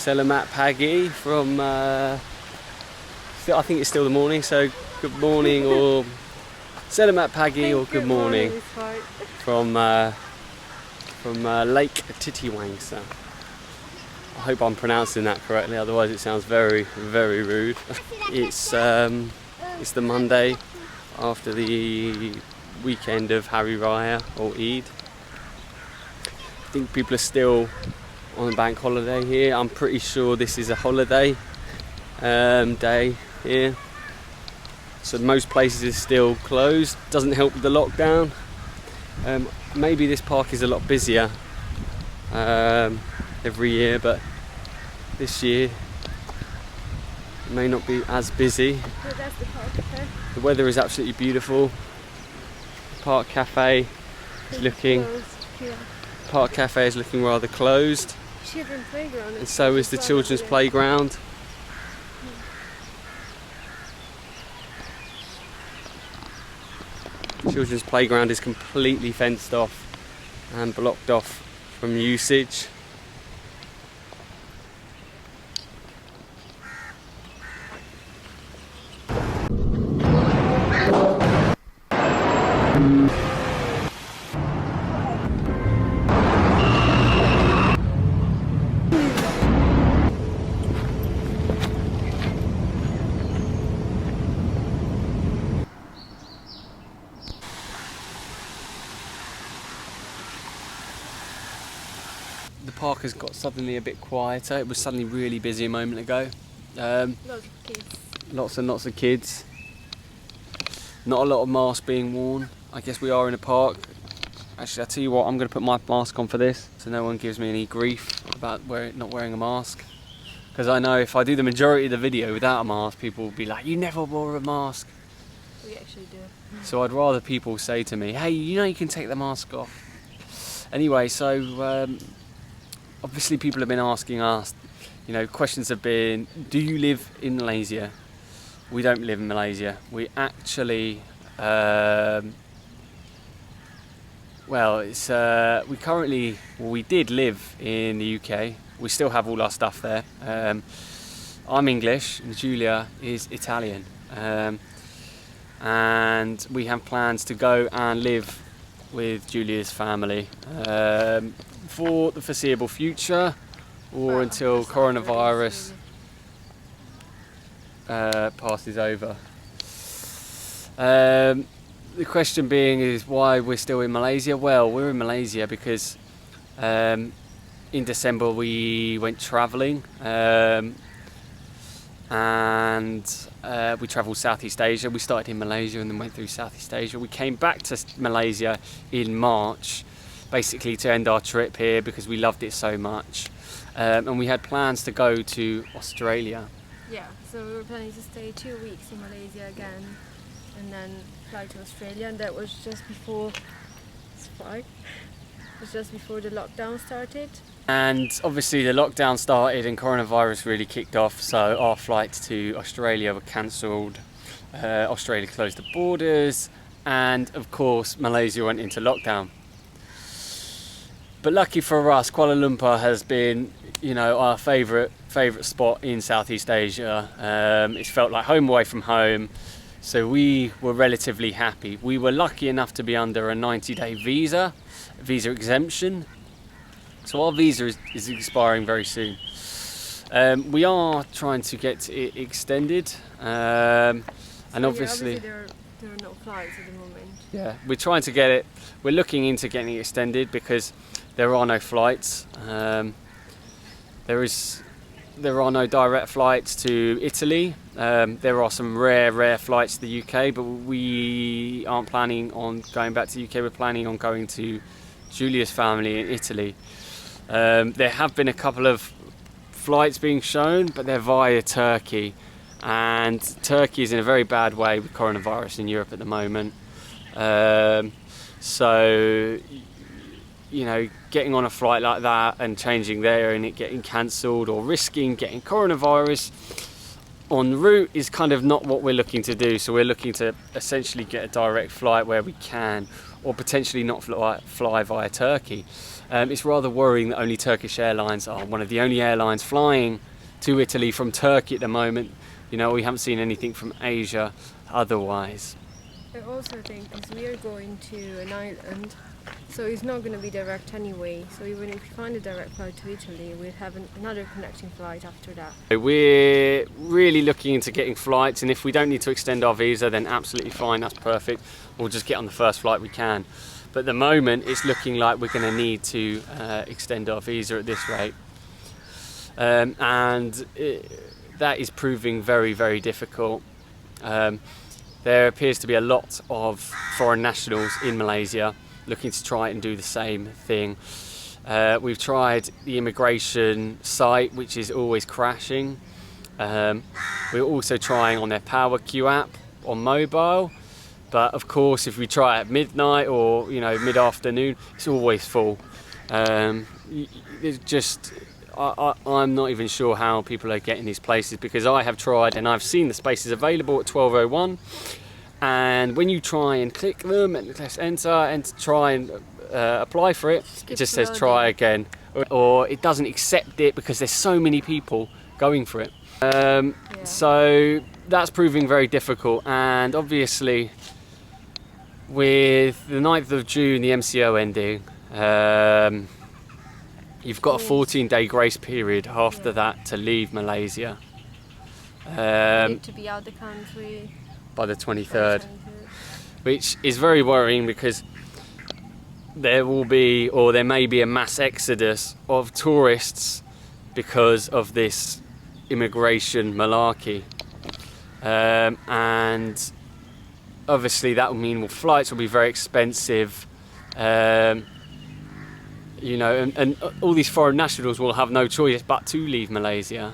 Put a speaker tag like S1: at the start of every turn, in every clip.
S1: Selamat pagi from, I think it's still the morning, so good morning or Selamat pagi or good morning from Lake Titiwangsa. I hope I'm pronouncing that correctly, otherwise it sounds very, very rude. It's the Monday after the weekend of Hari Raya or Eid. I think people are still on a bank holiday here. I'm pretty sure this is a holiday day here. So most places are still closed. Doesn't help with the lockdown. Maybe this park is a lot busier every year, but this year it may not be as busy.
S2: But that's the park cafe.
S1: The weather is absolutely beautiful. The park cafe is looking. Park cafe is looking rather closed.
S2: Children's playground.
S1: And so is the children's playground. Children's playground is completely fenced off and blocked off from usage. The park has got suddenly a bit quieter. It was suddenly really busy a moment ago.
S2: Lots of kids.
S1: Lots and lots of kids. Not a lot of masks being worn. I guess we are in a park. Actually, I'll tell you what, I'm going to put my mask on for this so no one gives me any grief about not wearing a mask. Because I know if I do the majority of the video without a mask, people will be like, you never wore a mask.
S2: We actually do.
S1: So I'd rather people say to me, hey, you know you can take the mask off. Anyway, so obviously people have been asking us, questions have been, do you live in Malaysia? We don't live in Malaysia. We actually, we did live in the UK. We still have all our stuff there. I'm English and Julia is Italian. And we have plans to go and live with Julia's family for the foreseeable future, or until coronavirus passes over. The question being is why we're still in Malaysia. Well, we're in Malaysia because in December we went travelling and we travelled Southeast Asia. We started in Malaysia and then went through Southeast Asia. We came back to Malaysia in March, basically to end our trip here because we loved it so much. And we had plans to go to Australia.
S2: Yeah, so we were planning to stay 2 weeks in Malaysia again and then fly to Australia, and that was just before the lockdown started.
S1: And obviously the lockdown started and coronavirus really kicked off, so our flights to Australia were cancelled. Australia closed the borders, and of course Malaysia went into lockdown. But lucky for us, Kuala Lumpur has been, our favourite spot in Southeast Asia. It's felt like home away from home, so we were relatively happy. We were lucky enough to be under a 90-day visa exemption. So our visa is expiring very soon. We are trying to get it extended, and obviously
S2: there are no flights at the moment.
S1: Yeah, we're trying to get it. We're looking into getting it extended because there are no flights. There are no direct flights to Italy. There are some rare flights to the UK, but we aren't planning on going back to the UK. We're planning on going to Julia's family in Italy. There have been a couple of flights being shown, but they're via Turkey, and Turkey is in a very bad way with coronavirus in Europe at the moment. So getting on a flight like that and changing there and it getting cancelled or risking getting coronavirus en route is kind of not what we're looking to do. So we're looking to essentially get a direct flight where we can, or potentially not fly via Turkey. It's rather worrying that only Turkish Airlines are one of the only airlines flying to Italy from Turkey at the moment. You know, we haven't seen anything from Asia otherwise.
S2: I also think because we are going to an island, so it's not going to be direct anyway. So even if we find a direct flight to Italy, we'd have another connecting flight after that.
S1: We're really looking into getting flights, and if we don't need to extend our visa, then absolutely fine, that's perfect. We'll just get on the first flight we can. But at the moment, it's looking like we're going to need to extend our visa at this rate. That is proving very, very difficult. There appears to be a lot of foreign nationals in Malaysia looking to try and do the same thing. We've tried the immigration site, which is always crashing. We're also trying on their Power Queue app on mobile, but of course if we try at midnight or mid-afternoon, it's always full. It's just I'm not even sure how people are getting these places, because I have tried and I've seen the spaces available at 12:01, and when you try and click them and press enter and try and apply for it, it just says try again, or it doesn't accept it because there's so many people going for it. So that's proving very difficult, and obviously with the 9th of June the MCO ending, you've got a 14-day grace period after that to leave Malaysia.
S2: Need to be out the country
S1: by the 23rd, which is very worrying, because there may be a mass exodus of tourists because of this immigration malarkey. And obviously that will mean flights will be very expensive. And all these foreign nationals will have no choice but to leave Malaysia,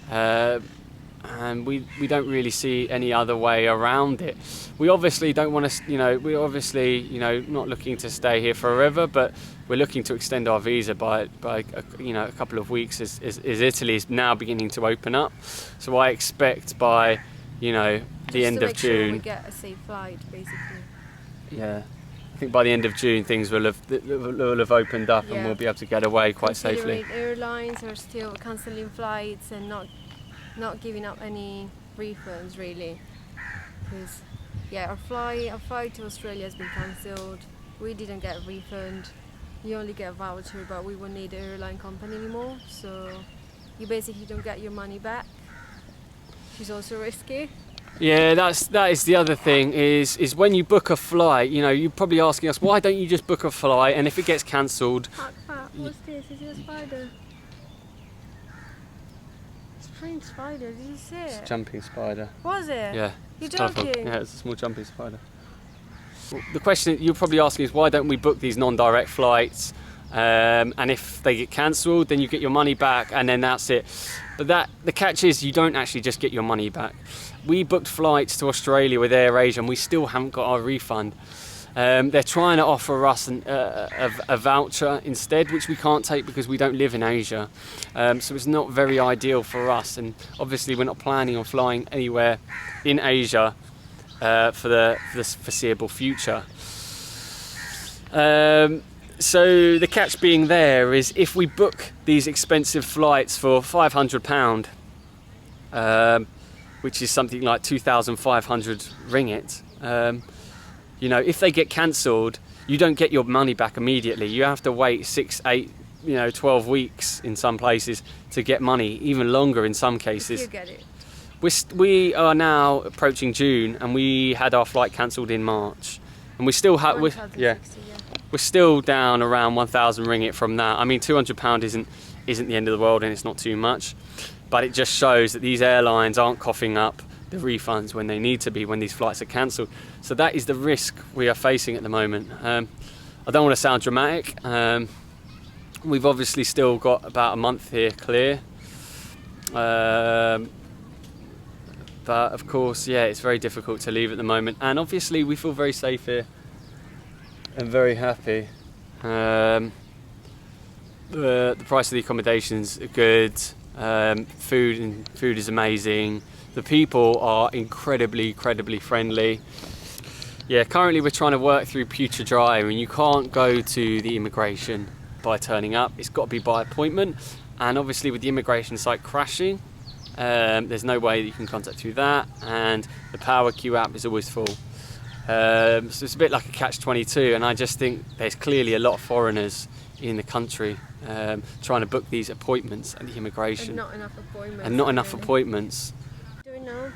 S1: and we don't really see any other way around it. We obviously don't want to, not looking to stay here forever, but we're looking to extend our visa by a couple of weeks as Italy is now beginning to open up. So I expect by the end of June,
S2: sure we get a safe flight, basically.
S1: Yeah. I think by the end of June things will have opened up, and we'll be able to get away quite safely.
S2: Airlines are still cancelling flights and not giving up any refunds, really, because our flight to Australia has been cancelled. We didn't get a refund. You only get a voucher, but we won't need the airline company anymore, so you basically don't get your money back, which is also risky.
S1: Yeah, that is the other thing, is when you book a flight, you're probably asking us, why don't you just book a flight, and if it gets cancelled...
S2: What's this? Is it a spider? It's a strange spider, did you see it?
S1: It's a jumping spider.
S2: Was it?
S1: Yeah.
S2: You're joking?
S1: Yeah, it's a small jumping spider. The question you're probably asking is, why don't we book these non-direct flights, and if they get cancelled, then you get your money back, and then that's it. But the catch is, you don't actually just get your money back. We booked flights to Australia with AirAsia, and we still haven't got our refund. They're trying to offer us a voucher instead, which we can't take because we don't live in Asia. So it's not very ideal for us, and obviously we're not planning on flying anywhere in Asia for the foreseeable future. So the catch being there is, if we book these expensive flights for £500, which is something like 2,500 ringgit, if they get cancelled, you don't get your money back immediately. You have to wait 6, 8, 12 weeks in some places to get money, even longer in some cases.
S2: If you get it.
S1: We are now approaching June, and we had our flight cancelled in March, and we still have we're still down around 1,000 ringgit from that. I mean, £200 isn't the end of the world, and it's not too much, but it just shows that these airlines aren't coughing up the refunds when they need to be, when these flights are cancelled. So that is the risk we are facing at the moment. I don't want to sound dramatic. We've obviously still got about a month here clear. But of course, it's very difficult to leave at the moment. And obviously we feel very safe here and very happy. The price of the accommodations are good. Food is amazing. The people are incredibly friendly. Yeah, currently we're trying to work through Putra Drive, and you can't go to the immigration by turning up. It's got to be by appointment, and obviously with the immigration site crashing, there's no way that you can contact through that, and the Power Queue app is always full. So it's a bit like a catch-22, and I just think there's clearly a lot of foreigners in the country trying to book these appointments at the immigration.
S2: And not enough appointments.
S1: And not enough appointments.
S2: Doing now?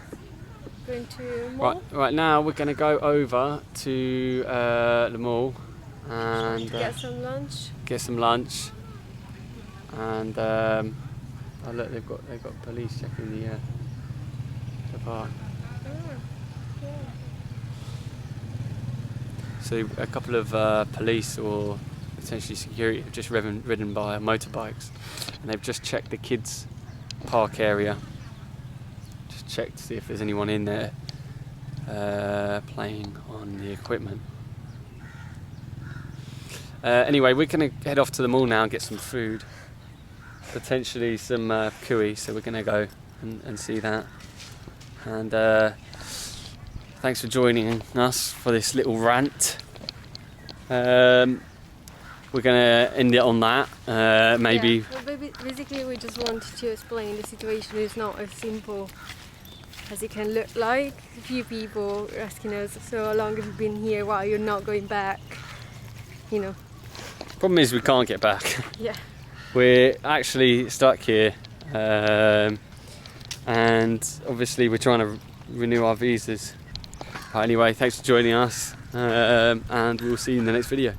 S2: Going to mall?
S1: Right now we're going to go over to the mall and
S2: Get some lunch.
S1: Get some lunch. And oh look, they've got police checking the park. So a couple of police or potentially security have just ridden by motorbikes, and they've just checked the kids' park area. Just checked to see if there's anyone in there playing on the equipment. Anyway, we're going to head off to the mall now and get some food, potentially some kui. So we're going to go and see that. And thanks for joining us for this little rant. We're going to end it on that. Maybe.
S2: Yeah. Well, basically, we just wanted to explain the situation is not as simple as it can look like. A few people are asking us, so how long have you been here? Why you're not going back? You know.
S1: Problem is we can't get back.
S2: Yeah.
S1: We're actually stuck here, and obviously we're trying to renew our visas. Right, anyway, thanks for joining us, and we'll see you in the next video.